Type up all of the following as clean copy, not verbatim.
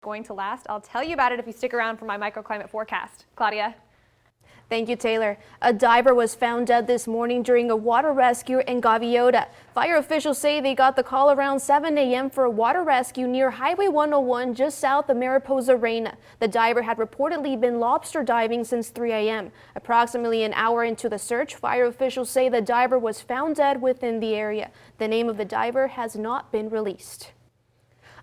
going to last? I'll tell you about it if you stick around for my microclimate forecast. Claudia. Thank you, Taylor. A diver was found dead this morning during a water rescue in Gaviota. Fire officials say they got the call around 7 a.m. for a water rescue near Highway 101 just south of Mariposa Reina. The diver had reportedly been lobster diving since 3 a.m. Approximately an hour into the search, fire officials say the diver was found dead within the area. The name of the diver has not been released.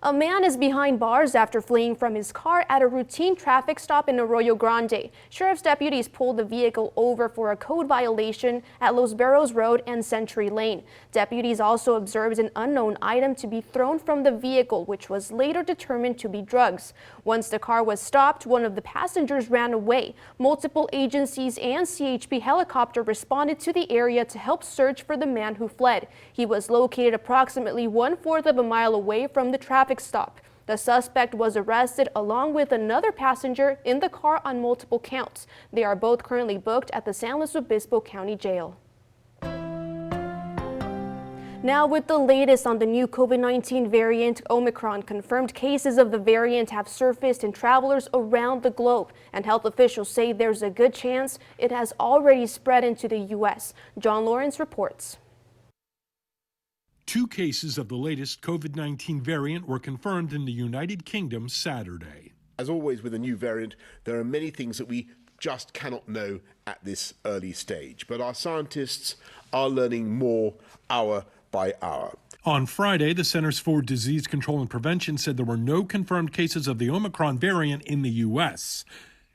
A man is behind bars after fleeing from his car at a routine traffic stop in Arroyo Grande. Sheriff's deputies pulled the vehicle over for a code violation at Los Barros Road and Century Lane. Deputies also observed an unknown item to be thrown from the vehicle, which was later determined to be drugs. Once the car was stopped, one of the passengers ran away. Multiple agencies and CHP helicopter responded to the area to help search for the man who fled. He was located approximately 1/4 of a mile away from the traffic stop. The suspect was arrested along with another passenger in the car on multiple counts. They are both currently booked at the San Luis Obispo County Jail. Now, with the latest on the new COVID-19 variant Omicron, confirmed cases of the variant have surfaced in travelers around the globe, and health officials say there's a good chance it has already spread into the U.S. John Lawrence reports. 2 cases of the latest COVID-19 variant were confirmed in the United Kingdom Saturday. As always with a new variant, there are many things that we just cannot know at this early stage. But our scientists are learning more hour by hour. On Friday, the Centers for Disease Control and Prevention said there were no confirmed cases of the Omicron variant in the U.S.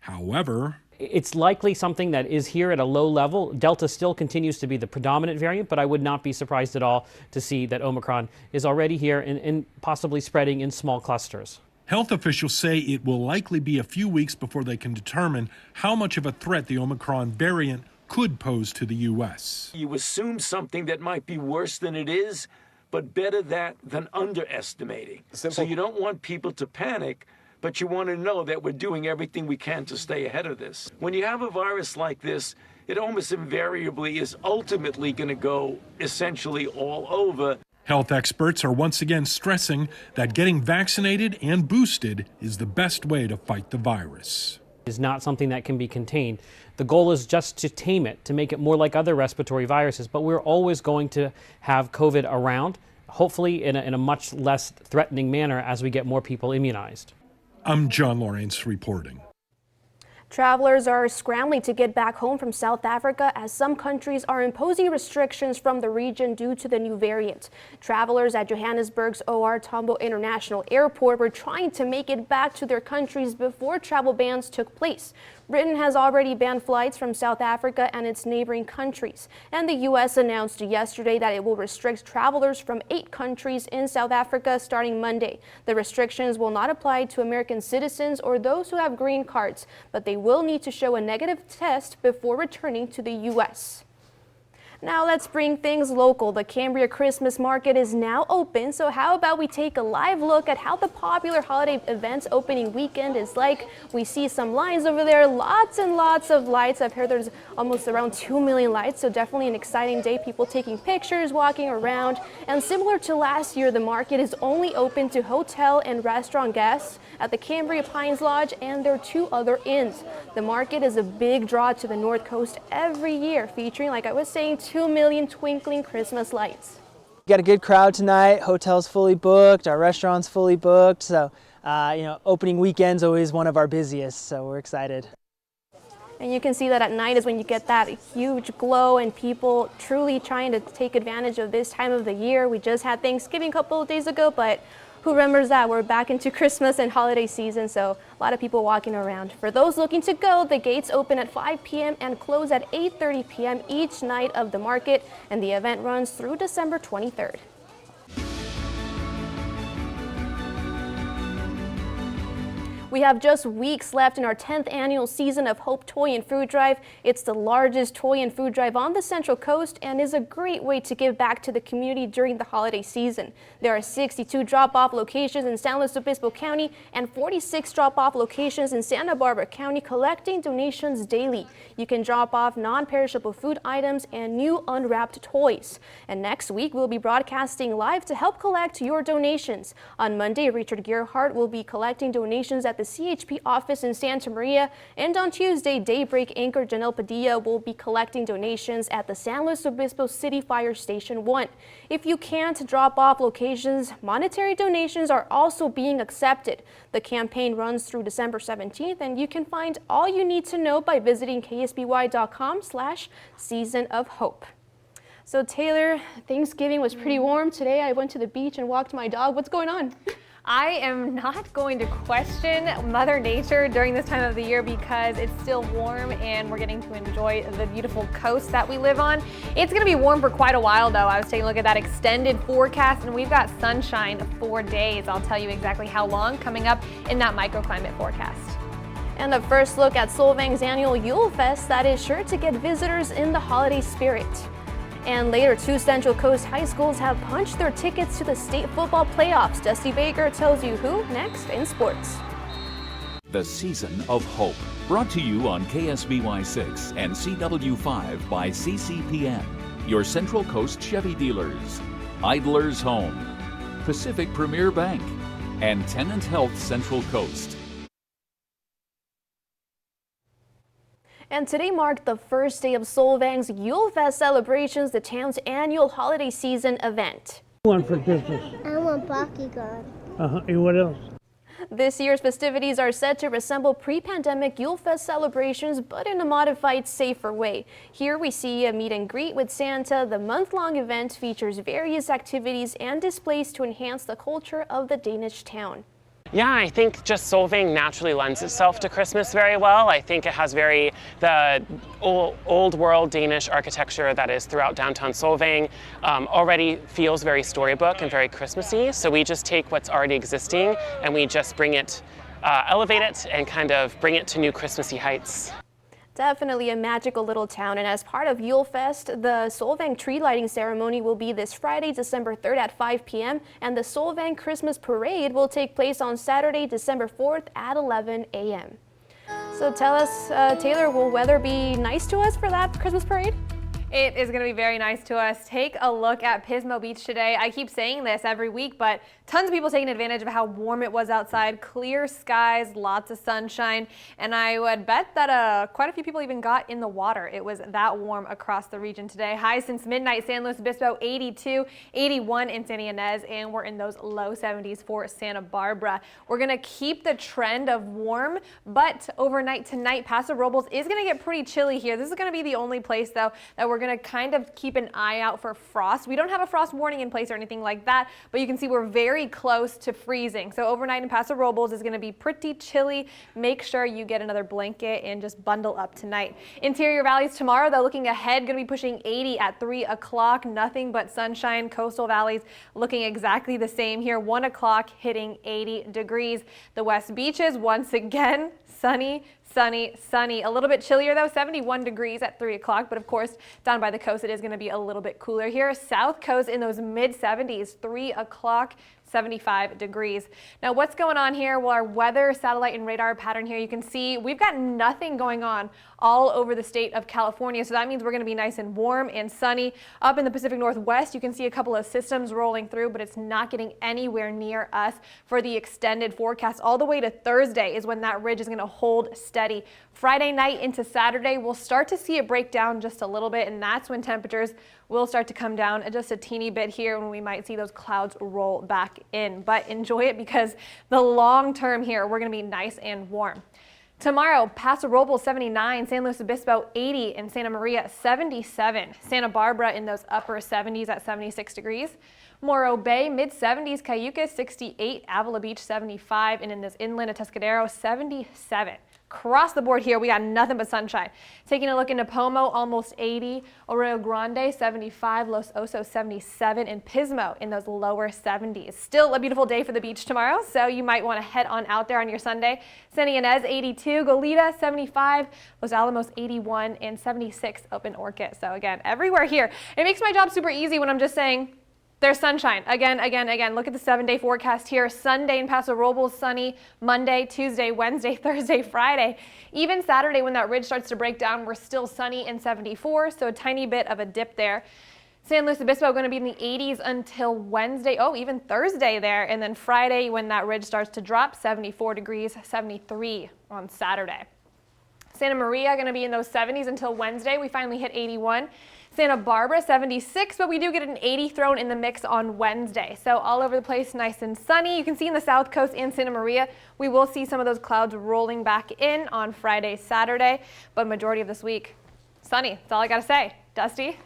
However, it's likely something that is here at a low level. Delta still continues to be the predominant variant, but I would not be surprised at all to see that Omicron is already here and possibly spreading in small clusters. Health officials say it will likely be a few weeks before they can determine how much of a threat the Omicron variant could pose to the U.S. You assume something that might be worse than it is, but better that than underestimating. So you don't want people to panic, but you want to know that we're doing everything we can to stay ahead of this. When you have a virus like this, it almost invariably is ultimately going to go essentially all over. Health experts are once again stressing that getting vaccinated and boosted is the best way to fight the virus. Is not something that can be contained. The goal is just to tame it, to make it more like other respiratory viruses, but we're always going to have COVID around, hopefully in a much less threatening manner as we get more people immunized. I'm John Lawrence reporting. Travelers are scrambling to get back home from South Africa as some countries are imposing restrictions from the region due to the new variant. Travelers at Johannesburg's OR Tambo International Airport were trying to make it back to their countries before travel bans took place. Britain has already banned flights from South Africa and its neighboring countries, and the U.S. announced yesterday that it will restrict travelers from 8 countries in South Africa starting Monday. The restrictions will not apply to American citizens or those who have green cards, but they will need to show a negative test before returning to the U.S. Now let's bring things local. The Cambria Christmas market is now open, so how about we take a live look at how the popular holiday event's opening weekend is like. We see some lines over there, lots and lots of lights. I've heard there's almost around 2 million lights, so definitely an exciting day. People taking pictures, walking around, and similar to last year, the market is only open to hotel and restaurant guests at the Cambria Pines Lodge and their 2 other inns. The market is a big draw to the North Coast every year, featuring, like I was saying, 2 million twinkling Christmas lights. We got a good crowd tonight. Hotel's fully booked, our restaurant's fully booked, so opening weekend's always one of our busiest, so we're excited. And you can see that at night is when you get that huge glow and people truly trying to take advantage of this time of the year. We just had Thanksgiving a couple of days ago, but who remembers that? We're back into Christmas and holiday season, so a lot of people walking around. For those looking to go, the gates open at 5 p.m. and close at 8:30 p.m. each night of the market, and the event runs through December 23rd. We have just weeks left in our 10th annual Season of Hope Toy and Food Drive. It's the largest toy and food drive on the Central Coast and is a great way to give back to the community during the holiday season. There are 62 drop-off locations in San Luis Obispo County and 46 drop-off locations in Santa Barbara County collecting donations daily. You can drop off non-perishable food items and new unwrapped toys. And next week, we'll be broadcasting live to help collect your donations. On Monday, Richard Gerhardt will be collecting donations at the CHP office in Santa Maria. And on Tuesday, Daybreak anchor Janelle Padilla will be collecting donations at the San Luis Obispo City Fire Station 1. If you can't drop off locations, monetary donations are also being accepted. The campaign runs through December 17th, and you can find all you need to know by visiting ksby.com/Season of Hope. So Taylor, Thanksgiving was pretty warm. Today I went to the beach and walked my dog. What's going on? I am not going to question Mother Nature during this time of the year because it's still warm and we're getting to enjoy the beautiful coast that we live on. It's going to be warm for quite a while though. I was taking a look at that extended forecast and we've got sunshine 4 days. I'll tell you exactly how long coming up in that microclimate forecast. And a first look at Solvang's annual Yule Fest that is sure to get visitors in the holiday spirit. And later, 2 Central Coast high schools have punched their tickets to the state football playoffs. Dusty Baker tells you who next in sports. The Season of Hope, brought to you on KSBY 6 and CW5 by CCPN, your Central Coast Chevy dealers, Idler's Home, Pacific Premier Bank, and Tenant Health Central Coast. And today marked the first day of Solvang's Yule Fest celebrations, the town's annual holiday season event. What do you want for Christmas? I want bodyguard. And what else? This year's festivities are set to resemble pre-pandemic Yule Fest celebrations, but in a modified, safer way. Here we see a meet and greet with Santa. The month-long event features various activities and displays to enhance the culture of the Danish town. Yeah, I think just Solvang naturally lends itself to Christmas very well. I think it has the old world Danish architecture that is throughout downtown Solvang already feels very storybook and very Christmassy. So we just take what's already existing and we just bring it, elevate it and kind of bring it to new Christmassy heights. Definitely a magical little town, and as part of Yule Fest, the Solvang tree lighting ceremony will be this Friday, December 3rd at 5 p.m. and the Solvang Christmas Parade will take place on Saturday, December 4th at 11 a.m. So tell us, Taylor, will weather be nice to us for that Christmas parade? It is going to be very nice to us. Take a look at Pismo Beach today. I keep saying this every week, but tons of people taking advantage of how warm it was outside. Clear skies, lots of sunshine, and I would bet that quite a few people even got in the water. It was that warm across the region today. Highs since midnight, San Luis Obispo 82, 81 in Santa Ynez, and we're in those low 70s for Santa Barbara. We're going to keep the trend of warm, but overnight tonight, Paso Robles is going to get pretty chilly here. This is going to be the only place, though, that we're going to kind of keep an eye out for frost. We don't have a frost warning in place or anything like that, but you can see we're very close to freezing. So overnight in Paso Robles is going to be pretty chilly. Make sure you get another blanket and just bundle up tonight. Interior valleys tomorrow, though, looking ahead, going to be pushing 80 at 3 o'clock. Nothing but sunshine. Coastal valleys looking exactly the same here. 1 o'clock hitting 80 degrees. The West Beaches, once again, sunny, sunny, sunny. A little bit chillier though, 71 degrees at 3 o'clock, but of course down by the coast it is going to be a little bit cooler here. South Coast in those mid 70s, 3 o'clock. 75 degrees. Now what's going on here? Well, our weather satellite and radar pattern here, you can see we've got nothing going on all over the state of California. So that means we're going to be nice and warm and sunny. Up in the Pacific Northwest, you can see a couple of systems rolling through, but it's not getting anywhere near us for the extended forecast. All the way to Thursday is when that ridge is going to hold steady. Friday night into Saturday, we'll start to see it break down just a little bit, and that's when temperatures will start to come down just a teeny bit here when we might see those clouds roll back in. But enjoy it because the long term here, we're going to be nice and warm. Tomorrow, Paso Robles 79, San Luis Obispo 80, and Santa Maria 77. Santa Barbara in those upper 70s at 76 degrees. Morro Bay, mid-70s. Cayucas, 68. Avila Beach, 75. And in this inland of Tuscadero, 77. Across the board here, we got nothing but sunshine. Taking a look into Pomo, almost 80. Arroyo Grande, 75. Los Osos, 77. And Pismo in those lower 70s. Still a beautiful day for the beach tomorrow, so you might want to head on out there on your Sunday. Santa Ynez, 82. Goleta, 75. Los Alamos, 81. And 76 Open Orchid. So again, everywhere here. It makes my job super easy when I'm just saying, there's sunshine. Again. Look at the 7-day forecast here. Sunday in Paso Robles, sunny. Monday, Tuesday, Wednesday, Thursday, Friday. Even Saturday when that ridge starts to break down, we're still sunny and 74, so a tiny bit of a dip there. San Luis Obispo going to be in the 80s until Wednesday. Oh, even Thursday there. And then Friday when that ridge starts to drop, 74 degrees, 73 on Saturday. Santa Maria going to be in those 70s until Wednesday. We finally hit 81. Santa Barbara, 76, but we do get an 80 thrown in the mix on Wednesday. So all over the place, nice and sunny. You can see in the South Coast and Santa Maria, we will see some of those clouds rolling back in on Friday, Saturday, but majority of this week, sunny. That's all I got to say. Dusty?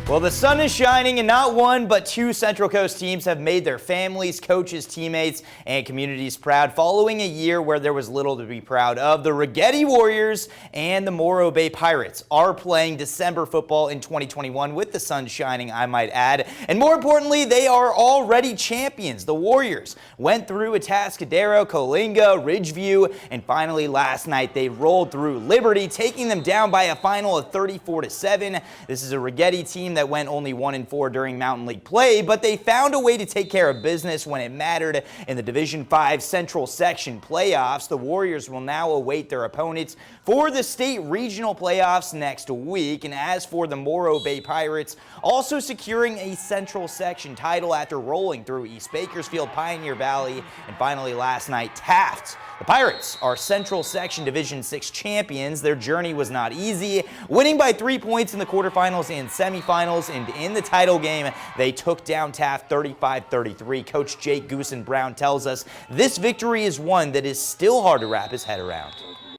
Well, the sun is shining and not one but two Central Coast teams have made their families, coaches, teammates, and communities proud following a year where there was little to be proud of. The Rigetti Warriors and the Morro Bay Pirates are playing December football in 2021 with the sun shining, I might add. And more importantly, they are already champions. The Warriors went through Atascadero, Coalinga, Ridgeview, and finally last night they rolled through Liberty, taking them down by a final of 34-7. This is a Rigetti team that went only 1-4 during Mountain League play, but they found a way to take care of business when it mattered in the Division 5 Central Section playoffs. The Warriors will now await their opponents for the state regional playoffs next week. And as for the Morro Bay Pirates, also securing a Central Section title after rolling through East Bakersfield, Pioneer Valley, and finally last night, Taft. The Pirates are Central Section Division 6 champions. Their journey was not easy, winning by 3 points in the quarterfinals and semifinals, and in the title game, they took down Taft 35-33. Coach Jake Goosen Brown tells us this victory is one that is still hard to wrap his head around.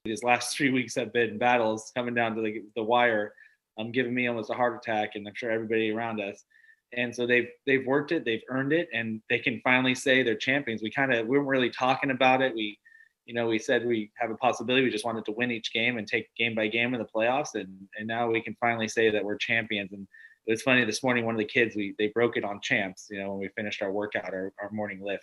His last 3 weeks have been battles coming down to the wire, giving me almost a heart attack, and I'm sure everybody around us. And so they've worked it, they've earned it, and they can finally say they're champions. We weren't really talking about it. We said we have a possibility. We just wanted to win each game and take game by game in the playoffs, and now we can finally say that we're champions. And it was funny this morning, one of the kids, they broke it on champs, when we finished our workout, our morning lift.